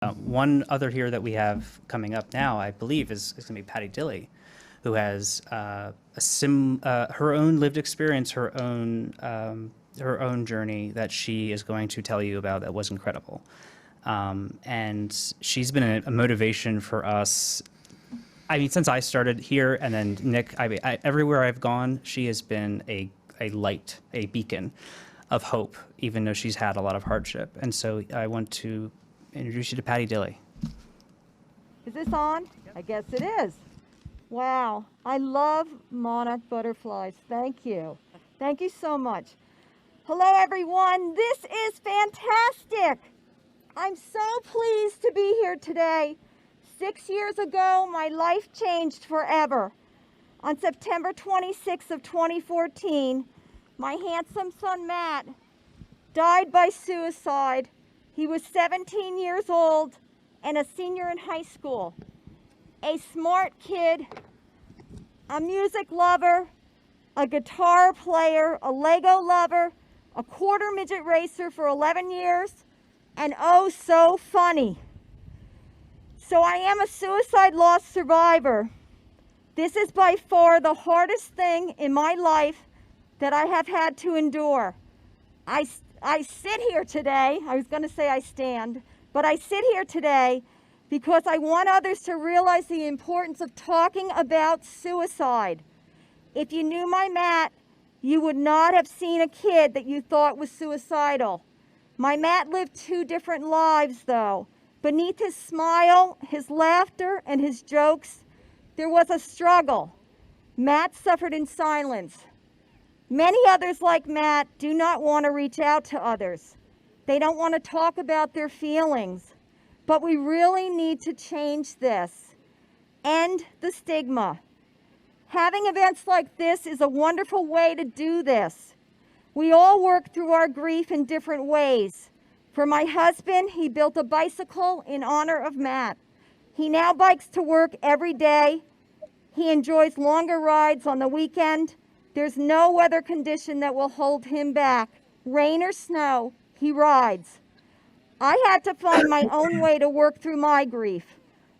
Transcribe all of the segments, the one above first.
One other here that we have coming up now, I believe, is going to be Pattie Dilly, who has her own lived experience, her own journey that she is going to tell you about that was incredible. And she's been a motivation for us. I mean, since I started here, and then Nick, everywhere I've gone, she has been a light, a beacon of hope, even though she's had a lot of hardship. And so I want to introduce you to Pattie Dilly. Is this on? Yep. I guess it is. Wow, I love monarch butterflies. Thank you. Thank you so much. Hello, everyone. This is fantastic. I'm so pleased to be here today. 6 years ago, my life changed forever. On September 26th of 2014, my handsome son, Matt, died by suicide. He was 17 years old and a senior in high school. A smart kid, a music lover, a guitar player, a Lego lover, a quarter midget racer for 11 years, and oh so funny. So I am a suicide loss survivor. This is by far the hardest thing in my life that I have had to endure. I sit here today, I was going to say I stand, but I sit here today because I want others to realize the importance of talking about suicide. If you knew my Matt, you would not have seen a kid that you thought was suicidal. My Matt lived 2 different lives, though. Beneath his smile, his laughter, and his jokes, there was a struggle. Matt suffered in silence. Many others like Matt do not want to reach out to others. They don't want to talk about their feelings. But we really need to change this. End the stigma. Having events like this is a wonderful way to do this. We all work through our grief in different ways. For my husband, he built a bicycle in honor of Matt. He now bikes to work every day. He enjoys longer rides on the weekend. There's no weather condition that will hold him back. Rain or snow, he rides. I had to find my own way to work through my grief.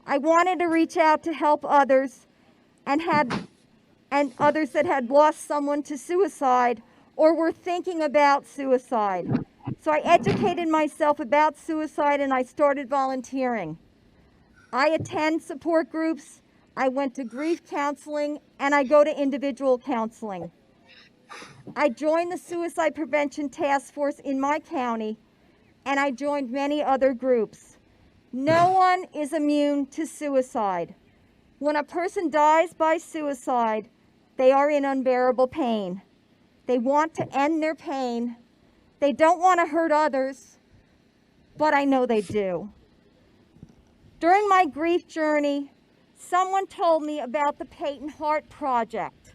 I wanted to reach out to help others and others that had lost someone to suicide or were thinking about suicide. So I educated myself about suicide and I started volunteering. I attend support groups, I went to grief counseling, and I go to individual counseling. I joined the Suicide Prevention Task Force in my county, and I joined many other groups. No one is immune to suicide. When a person dies by suicide, they are in unbearable pain. They want to end their pain. They don't want to hurt others, but I know they do. During my grief journey, someone told me about the Peyton Heart Project.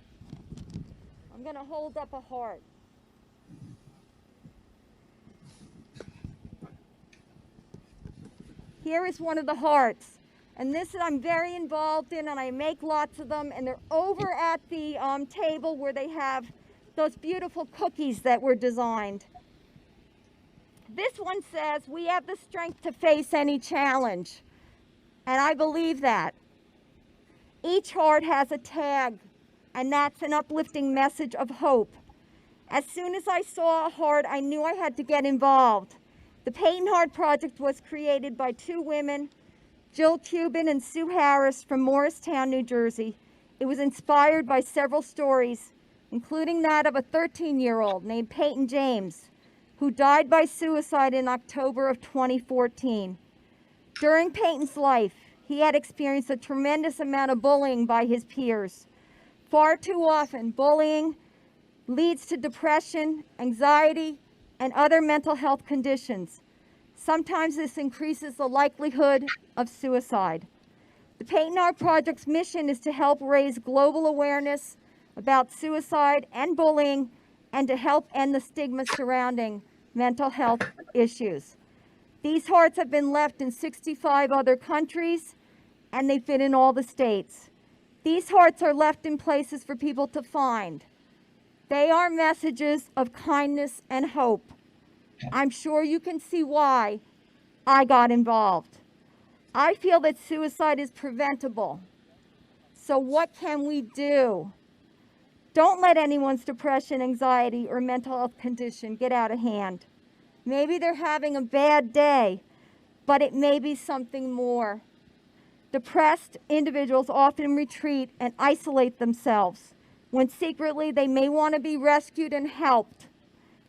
I'm going to hold up a heart. Here is one of the hearts. And this I'm very involved in, and I make lots of them. And they're over at the table where they have those beautiful cookies that were designed. This one says, "We have the strength to face any challenge." And I believe that. Each heart has a tag, and that's an uplifting message of hope. As soon as I saw a heart, I knew I had to get involved. The Peyton Heart Project was created by 2 women, Jill Cuban and Sue Harris from Morristown, New Jersey. It was inspired by several stories, including that of a 13-year-old named Peyton James, who died by suicide in October of 2014. During Peyton's life, he had experienced a tremendous amount of bullying by his peers. Far too often, bullying leads to depression, anxiety, and other mental health conditions. Sometimes this increases the likelihood of suicide. The Peyton Heart Project's mission is to help raise global awareness about suicide and bullying and to help end the stigma surrounding mental health issues. These hearts have been left in 65 other countries, and they fit in all the states. These hearts are left in places for people to find. They are messages of kindness and hope. I'm sure you can see why I got involved. I feel that suicide is preventable. So what can we do? Don't let anyone's depression, anxiety, or mental health condition get out of hand. Maybe they're having a bad day, but it may be something more. Depressed individuals often retreat and isolate themselves when secretly they may want to be rescued and helped.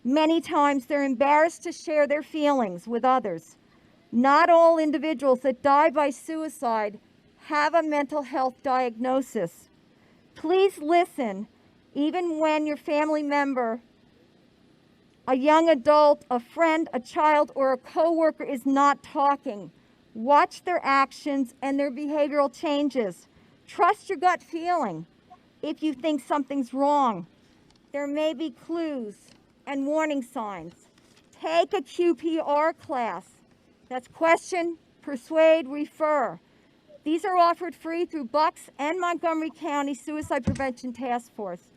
Many times they're embarrassed to share their feelings with others. Not all individuals that die by suicide have a mental health diagnosis. Please listen, even when your family member, a young adult, a friend, a child, or a coworker is not talking. Watch their actions and their behavioral changes. Trust your gut feeling. If you think something's wrong, there may be clues and warning signs. Take a QPR class. That's question, persuade, refer. These are offered free through Bucks and Montgomery County Suicide Prevention Task Force.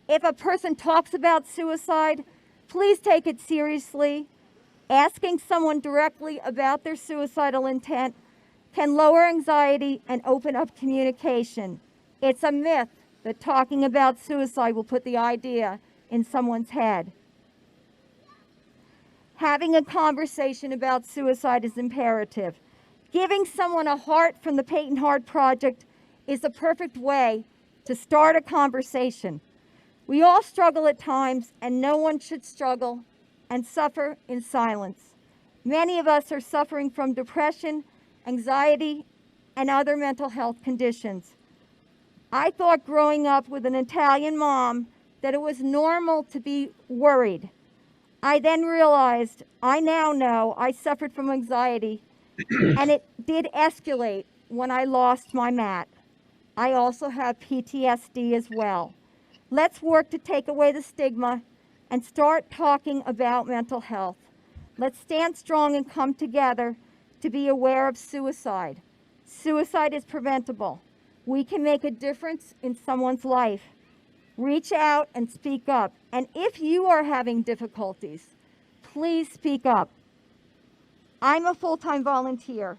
If a person talks about suicide, please take it seriously. Asking someone directly about their suicidal intent can lower anxiety and open up communication. It's a myth that talking about suicide will put the idea in someone's head. Having a conversation about suicide is imperative. Giving someone a heart from the Peyton Heart Project is the perfect way to start a conversation. We all struggle at times, and no one should struggle and suffer in silence. Many of us are suffering from depression, anxiety, and other mental health conditions. I thought growing up with an Italian mom that it was normal to be worried. I then realized, I now know I suffered from anxiety, and it did escalate when I lost my mat. I also have PTSD as well. Let's work to take away the stigma and start talking about mental health. Let's stand strong and come together to be aware of suicide. Suicide is preventable. We can make a difference in someone's life. Reach out and speak up. And if you are having difficulties, please speak up. I'm a full-time volunteer.